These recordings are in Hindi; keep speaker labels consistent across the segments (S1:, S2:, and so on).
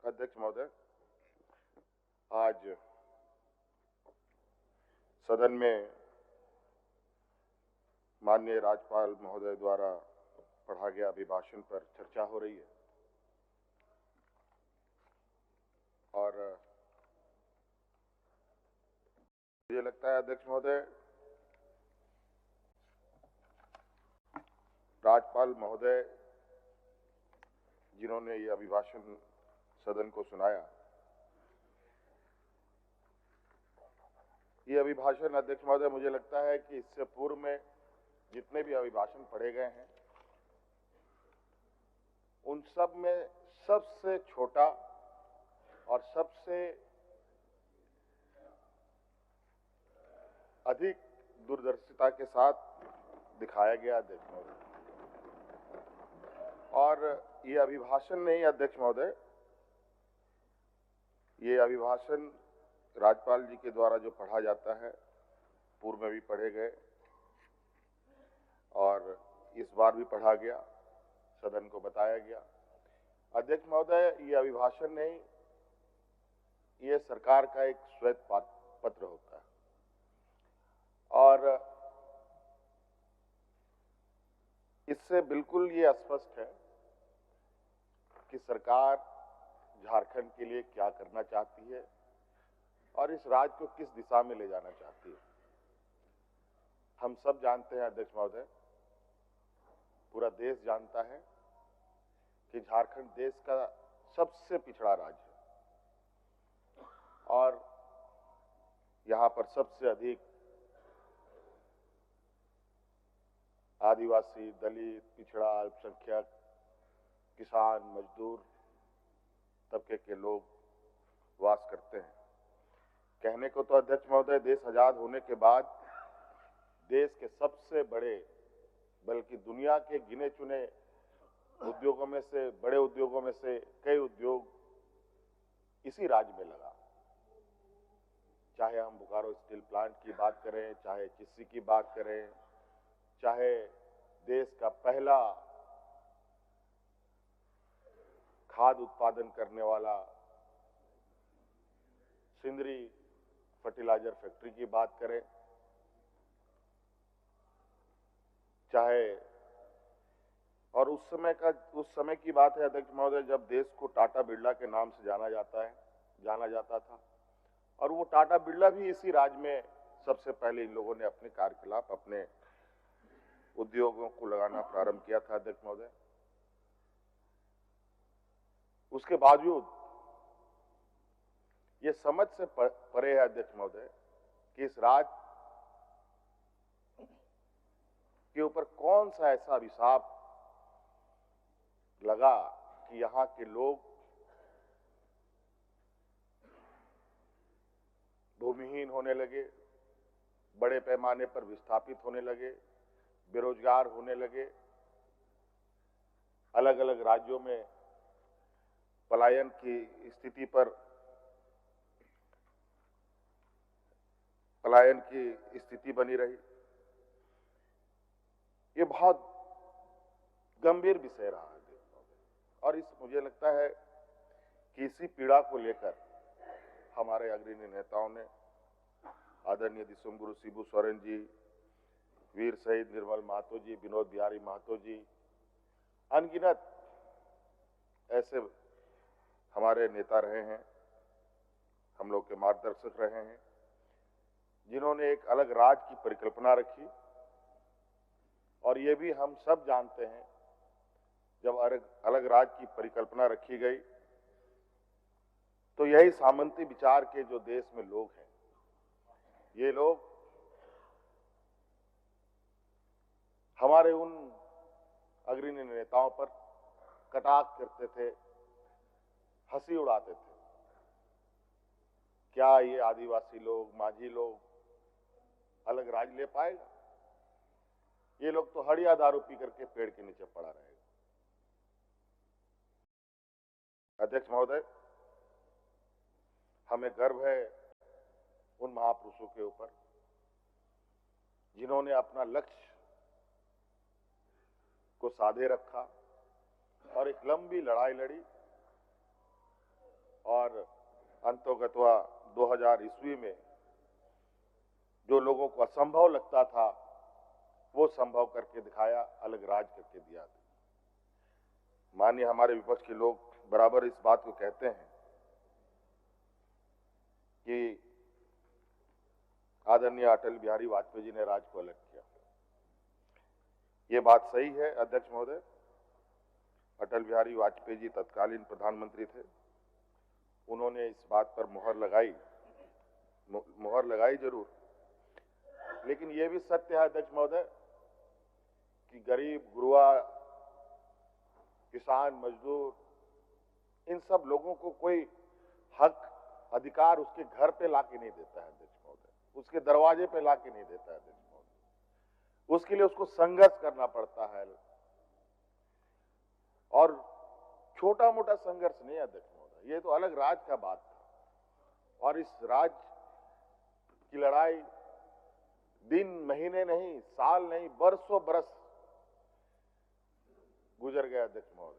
S1: अध्यक्ष महोदय, आज सदन में माननीय राज्यपाल महोदय द्वारा पढ़ा गया अभिभाषण पर चर्चा हो रही है और मुझे लगता है अध्यक्ष महोदय, राज्यपाल महोदय जिन्होंने ये अभिभाषण सदन को सुनाया, ये अभिभाषण अध्यक्ष महोदय मुझे लगता है कि इससे पूर्व में जितने भी अभिभाषण पढ़े गए हैं उन सब में सबसे छोटा और सबसे अधिक दूरदर्शिता के साथ दिखाया गया अध्यक्ष महोदय। और ये अभिभाषण नहीं अध्यक्ष महोदय, ये अभिभाषण राज्यपाल जी के द्वारा जो पढ़ा जाता है, पूर्व में भी पढ़े गए और इस बार भी पढ़ा गया, सदन को बताया गया। अध्यक्ष महोदय, ये अभिभाषण नहीं, ये सरकार का एक श्वेत पत्र होता है और इससे बिल्कुल ये स्पष्ट है कि सरकार झारखंड के लिए क्या करना चाहती है और इस राज्य को किस दिशा में ले जाना चाहती है। हम सब जानते हैं अध्यक्ष महोदय, पूरा देश जानता है कि झारखंड देश का सबसे पिछड़ा राज्य है और यहां पर सबसे अधिक आदिवासी, दलित, पिछड़ा, अल्पसंख्यक, किसान, मजदूर तबके के लोग वास करते हैं। कहने को तो अध्यक्ष महोदय, देश आजाद होने के बाद देश के सबसे बड़े, बल्कि दुनिया के गिने चुने उद्योगों में से, बड़े उद्योगों में से कई उद्योग इसी राज्य में लगा। चाहे हम बोकारो स्टील प्लांट की बात करें, चाहे चिस्सी की बात करें, चाहे देश का पहला खाद उत्पादन करने वाला सिंदरी फर्टिलाइजर फैक्ट्री की बात करें, चाहे और उस समय की बात है अध्यक्ष महोदय, जब देश को टाटा बिरला के नाम से जाना जाता था और वो टाटा बिरला भी इसी राज्य में सबसे पहले इन लोगों ने अपने कार्यकलाप, अपने उद्योगों को लगाना प्रारंभ किया था अध्यक्ष महोदय। उसके बावजूद ये समझ से परे है अध्यक्ष महोदय कि इस राज्य के ऊपर कौन सा ऐसा अभिशाप लगा कि यहां के लोग भूमिहीन होने लगे, बड़े पैमाने पर विस्थापित होने लगे, बेरोजगार होने लगे, अलग अलग राज्यों में पलायन की स्थिति बनी रही। ये बहुत गंभीर विषय रहा है और मुझे लगता है कि इसी पीड़ा को लेकर हमारे अग्रणी नेताओं ने, आदरणीय दिसुमगुरु शिबू सोरेन जी, वीर शहीद निर्मल महतो जी, विनोद बिहारी महतो जी, अनगिनत ऐसे हमारे नेता रहे हैं, हम लोग के मार्गदर्शक रहे हैं, जिन्होंने एक अलग राज्य की परिकल्पना रखी। और ये भी हम सब जानते हैं, जब अलग राज्य की परिकल्पना रखी गई तो यही सामंती विचार के जो देश में लोग हैं, ये लोग हमारे उन अग्रणी नेताओं पर कटाक्ष करते थे, हंसी उड़ाते थे। क्या ये आदिवासी लोग, माझी लोग अलग राज्य ले पाएगा? ये लोग तो हड़िया दारू पी करके पेड़ के नीचे पड़ा रहेगा। अध्यक्ष महोदय, हमें गर्व है उन महापुरुषों के ऊपर जिन्होंने अपना लक्ष्य को साधे रखा और एक लंबी लड़ाई लड़ी और अंतोगत्वा 2000 ईस्वी में जो लोगों को असंभव लगता था वो संभव करके दिखाया, अलग राज करके दिया। माननीय हमारे विपक्ष के लोग बराबर इस बात को कहते हैं कि आदरणीय अटल बिहारी वाजपेयी जी ने राज को अलग किया। ये बात सही है अध्यक्ष महोदय। अटल बिहारी वाजपेयी जी तत्कालीन प्रधानमंत्री थे, उन्होंने इस बात पर मुहर लगाई जरूर, लेकिन यह भी सत्य है अध्यक्ष महोदय कि गरीब, गुरुआ, किसान, मजदूर, इन सब लोगों को कोई हक, अधिकार उसके घर पे लाके नहीं देता है अध्यक्ष महोदय, उसके दरवाजे पे लाके नहीं देता है अध्यक्ष महोदय। उसके लिए उसको संघर्ष करना पड़ता है, और छोटा मोटा संघर्ष नहीं अध्यक्ष महोदय, ये तो अलग राज का बात था। और इस राज की लड़ाई दिन, महीने नहीं, साल नहीं, बरसों बरस गुजर गए अध्यक्ष महोदय।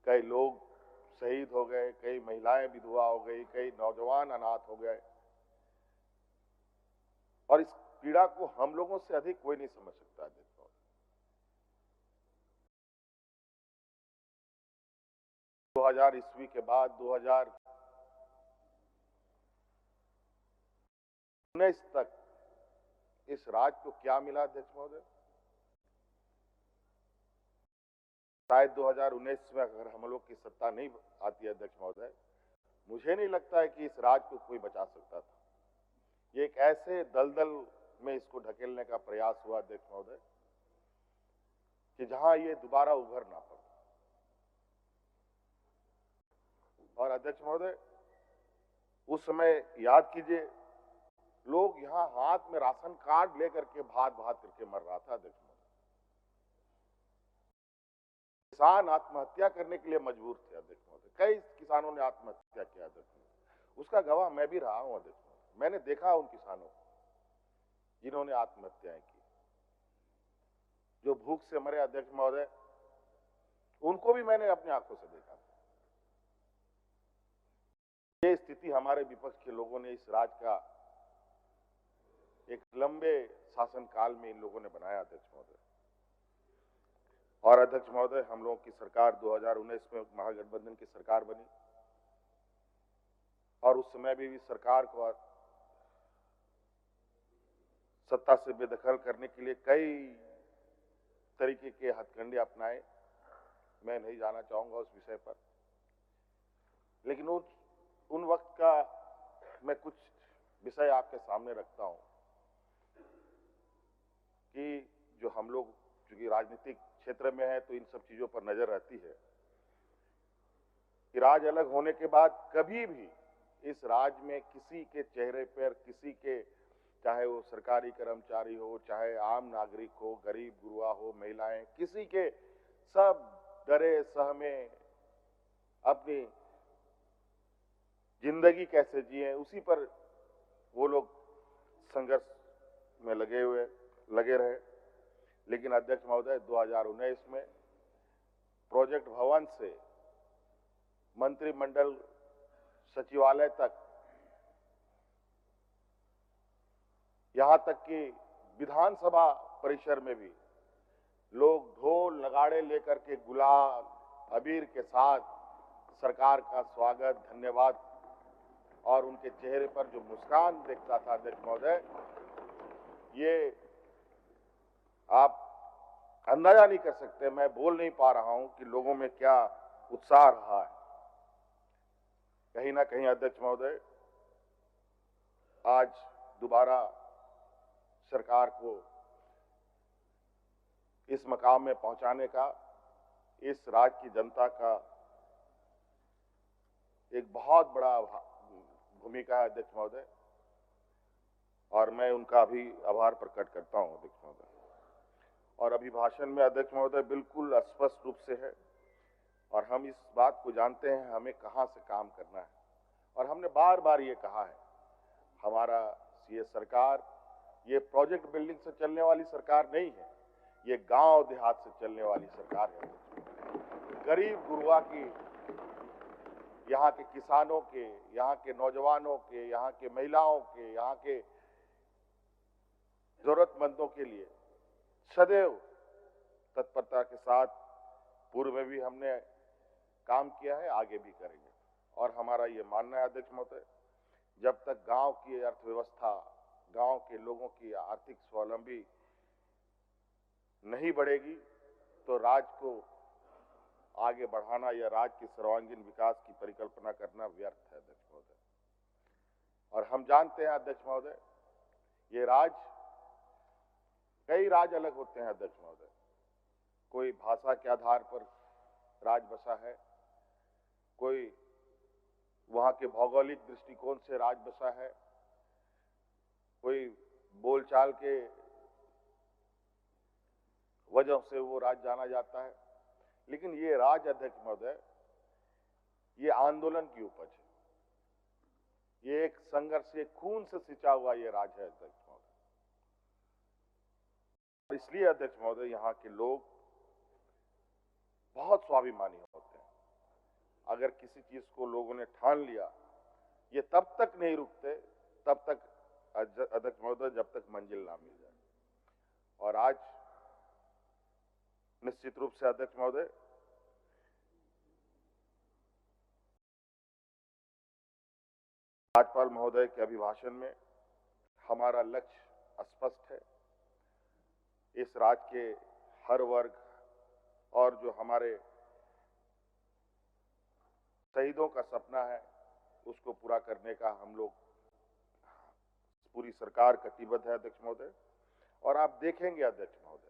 S1: कई लोग शहीद हो गए, कई महिलाएं विधवा हो गई, कई नौजवान अनाथ हो गए, और इस पीड़ा को हम लोगों से अधिक कोई नहीं समझ सकता अध्यक्ष महोदय। 2000 ईस्वी के बाद 2019 तक इस राज को क्या मिला अध्यक्ष महोदय? शायद 2019 में अगर हम लोग की सत्ता नहीं आती अध्यक्ष महोदय, मुझे नहीं लगता है कि इस राज को कोई बचा सकता था। ये एक ऐसे दलदल में इसको ढकेलने का प्रयास हुआ अध्यक्ष महोदय कि जहां ये दोबारा उभर ना पाए। और अध्यक्ष महोदय, उस समय याद कीजिए, लोग यहां हाथ में राशन कार्ड लेकर के भात करके मर रहा था अध्यक्ष महोदय। किसान आत्महत्या करने के लिए मजबूर थे अध्यक्ष महोदय, कई किसानों ने आत्महत्या किया अध्यक्ष महोदय। उसका गवाह मैं भी रहा हूं अध्यक्ष महोदय। मैंने देखा उन किसानों को जिन्होंने आत्महत्याएं की, जो भूख से मरे अध्यक्ष महोदय, उनको भी मैंने अपनी आंखों से देखा। ये स्थिति हमारे विपक्ष के लोगों ने इस राज का एक लंबे शासनकाल में इन लोगों ने बनाया अध्यक्ष महोदय। और अध्यक्ष महोदय, हम लोगों की सरकार 2019 में महागठबंधन की सरकार बनी, और उस समय भी सरकार को सत्ता से बेदखल करने के लिए कई तरीके के हथकंडे अपनाए। मैं नहीं जाना चाहूंगा उस विषय पर, लेकिन उन वक्त का मैं कुछ विषय आपके सामने रखता हूं कि जो हम लोग चूंकि राजनीतिक क्षेत्र में है तो इन सब चीजों पर नजर रहती है कि राज अलग होने के बाद कभी भी इस राज में किसी के चेहरे पर, किसी के, चाहे वो सरकारी कर्मचारी हो, चाहे आम नागरिक हो, गरीब गुरुआ हो, महिलाएं, किसी के, सब डरे सहमे अपनी जिंदगी कैसे जिए उसी पर वो लोग संघर्ष में लगे रहे। लेकिन अध्यक्ष महोदय, 2019 में प्रोजेक्ट भवन से मंत्रिमंडल सचिवालय तक, यहां तक कि विधानसभा परिसर में भी लोग ढोल नगाड़े लेकर के गुलाल अबीर के साथ सरकार का स्वागत, धन्यवाद, और उनके चेहरे पर जो मुस्कान देखता था अध्यक्ष महोदय, ये आप अंदाजा नहीं कर सकते। मैं बोल नहीं पा रहा हूं कि लोगों में क्या उत्साह रहा है। कहीं ना कहीं अध्यक्ष महोदय, आज दोबारा सरकार को इस मकाम में पहुंचाने का इस राज्य की जनता का एक बहुत बड़ा भूमिका है अध्यक्ष महोदय, और मैं उनका भी आभार प्रकट करता हूं अध्यक्ष महोदय। और अभिभाषण में अध्यक्ष महोदय बिल्कुल स्पष्ट रूप से है, और हम इस बात को जानते हैं हमें कहां से काम करना है, और हमने बार बार ये कहा है, हमारा ये सरकार ये प्रोजेक्ट बिल्डिंग से चलने वाली सरकार नहीं है, ये गांव देहात से चलने वाली सरकार है। गरीब गुरुआ की यहाँ के किसानों के, यहाँ के नौजवानों के, यहाँ के महिलाओं के, यहाँ के जरूरतमंदों के लिए सदैव तत्परता के साथ पूर्व में भी हमने काम किया है, आगे भी करेंगे। और हमारा ये मानना है अध्यक्ष महोदय, जब तक गांव की अर्थव्यवस्था, गांव के लोगों की आर्थिक स्वावलंबी नहीं बढ़ेगी तो राज्य को आगे बढ़ाना या राज्य के सर्वांगीण विकास की परिकल्पना करना व्यर्थ है अध्यक्ष महोदय। और हम जानते हैं अध्यक्ष महोदय, ये कई राज्य अलग होते हैं अध्यक्ष महोदय। कोई भाषा के आधार पर राज्य बसा है, कोई वहां के भौगोलिक दृष्टिकोण से राज्य बसा है, कोई बोलचाल के वजह से वो राज्य जाना जाता है। लेकिन ये राज्य अध्यक्ष महोदय, ये आंदोलन की उपज है, ये एक संघर्ष, ये खून से सिंचा हुआ ये राज्य है अध्यक्ष महोदय। इसलिए अध्यक्ष महोदय यहाँ के लोग बहुत स्वाभिमानी होते हैं। अगर किसी चीज को लोगों ने ठान लिया, ये तब तक नहीं रुकते, तब तक अध्यक्ष महोदय, जब तक मंजिल ना मिल जाए। और आज निश्चित रूप से अध्यक्ष महोदय, राज्यपाल महोदय के अभिभाषण में हमारा लक्ष्य स्पष्ट है। इस राज्य के हर वर्ग और जो हमारे शहीदों का सपना है, उसको पूरा करने का हम लोग, पूरी सरकार कटिबद्ध है अध्यक्ष महोदय। और आप देखेंगे अध्यक्ष महोदय,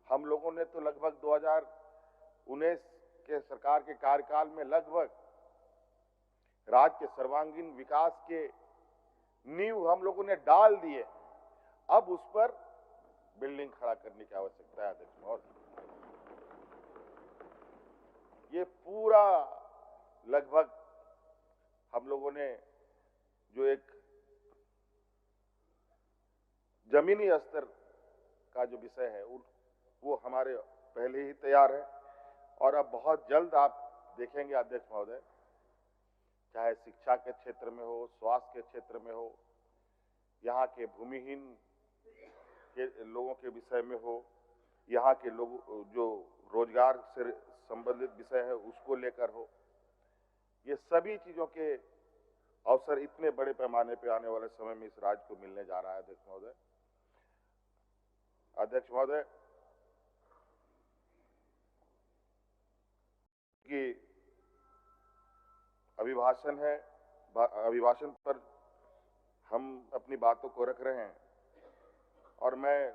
S1: हम लोगों ने तो लगभग 2019 के सरकार के कार्यकाल में लगभग राज्य के सर्वांगीण विकास के नींव हम लोगों ने डाल दिए। अब उस पर बिल्डिंग खड़ा करने की आवश्यकता है अध्यक्ष महोदय। ये पूरा लगभग हम लोगों ने जो एक जमीनी स्तर का जो विषय है वो हमारे पहले ही तैयार है। और अब बहुत जल्द आप देखेंगे अध्यक्ष महोदय, चाहे शिक्षा के क्षेत्र में हो, स्वास्थ्य के क्षेत्र में हो, यहाँ के भूमिहीन के लोगों के विषय में हो, यहाँ के लोग जो रोजगार से संबंधित विषय है उसको लेकर हो, ये सभी चीजों के अवसर इतने बड़े पैमाने पे आने वाले समय में इस राज्य को मिलने जा रहा है अध्यक्ष महोदय। अध्यक्ष महोदय, कि अभिभाषण है, अभिभाषण पर हम अपनी बातों को रख रहे हैं और मैं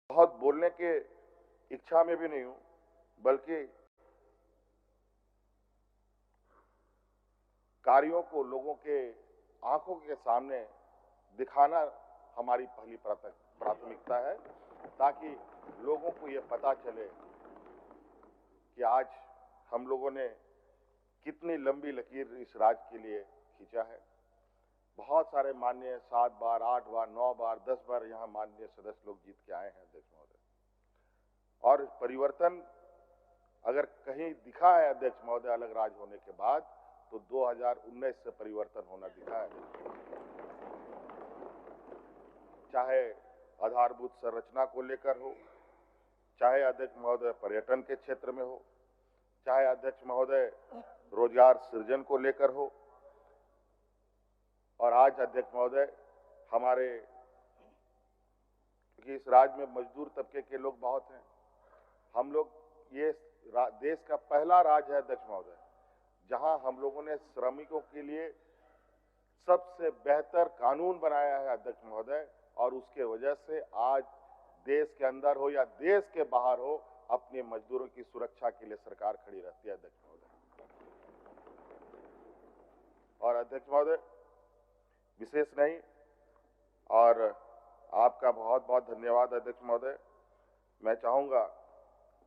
S1: बहुत बोलने के इच्छा में भी नहीं हूं, बल्कि कार्यों को लोगों के आंखों के सामने दिखाना हमारी पहली प्राथमिकता है, ताकि लोगों को ये पता चले कि आज हम लोगों ने कितनी लंबी लकीर इस राज्य के लिए खींचा है। बहुत सारे माननीय 7 बार, 8 बार, 9 बार, 10 बार यहाँ माननीय सदस्य लोग जीत के आए हैं अध्यक्ष महोदय। और परिवर्तन अगर कहीं दिखा है अध्यक्ष महोदय अलग राज्य होने के बाद, तो 2019 से परिवर्तन होना दिखा है। चाहे आधारभूत संरचना को लेकर हो, चाहे अध्यक्ष महोदय पर्यटन के क्षेत्र में हो, चाहे अध्यक्ष महोदय रोजगार सृजन को लेकर हो, और आज अध्यक्ष महोदय हमारे, क्योंकि इस राज्य में मजदूर तबके के लोग बहुत हैं, हम लोग ये देश का पहला राज्य है अध्यक्ष महोदय जहां हम लोगों ने श्रमिकों के लिए सबसे बेहतर कानून बनाया है अध्यक्ष महोदय। और उसके वजह से आज देश के अंदर हो या देश के बाहर हो, अपने मजदूरों की सुरक्षा के लिए सरकार खड़ी रहती है अध्यक्ष महोदय। और अध्यक्ष महोदय विशेष नहीं, और आपका बहुत बहुत धन्यवाद अध्यक्ष महोदय। मैं चाहूंगा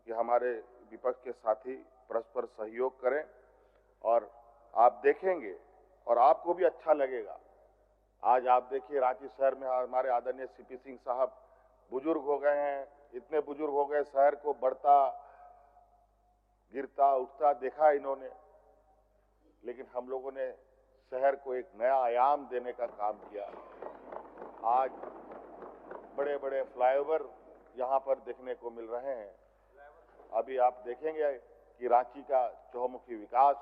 S1: कि हमारे विपक्ष के साथी परस्पर सहयोग करें, और आप देखेंगे और आपको भी अच्छा लगेगा। आज आप देखिए रांची शहर में हमारे आदरणीय सीपी सिंह साहब बुजुर्ग हो गए हैं, इतने बुजुर्ग हो गए, शहर को बढ़ता खिलता उठता देखा इन्होंने, लेकिन हम लोगों ने शहर को एक नया आयाम देने का काम किया। आज बड़े बड़े फ्लाईओवर यहाँ पर देखने को मिल रहे हैं। अभी आप देखेंगे कि रांची का चहुमुखी विकास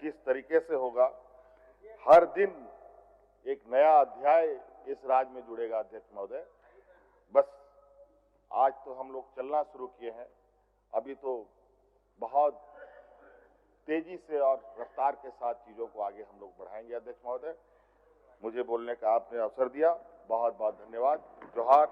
S1: किस तरीके से होगा। हर दिन एक नया अध्याय इस राज्य में जुड़ेगा। अध्यक्ष महोदय, बस आज तो हम लोग चलना शुरू किए हैं, अभी तो बहुत तेजी से और रफ्तार के साथ चीजों को आगे हम लोग बढ़ाएंगे। अध्यक्ष महोदय, मुझे बोलने का आपने अवसर दिया, बहुत बहुत धन्यवाद। जोहार।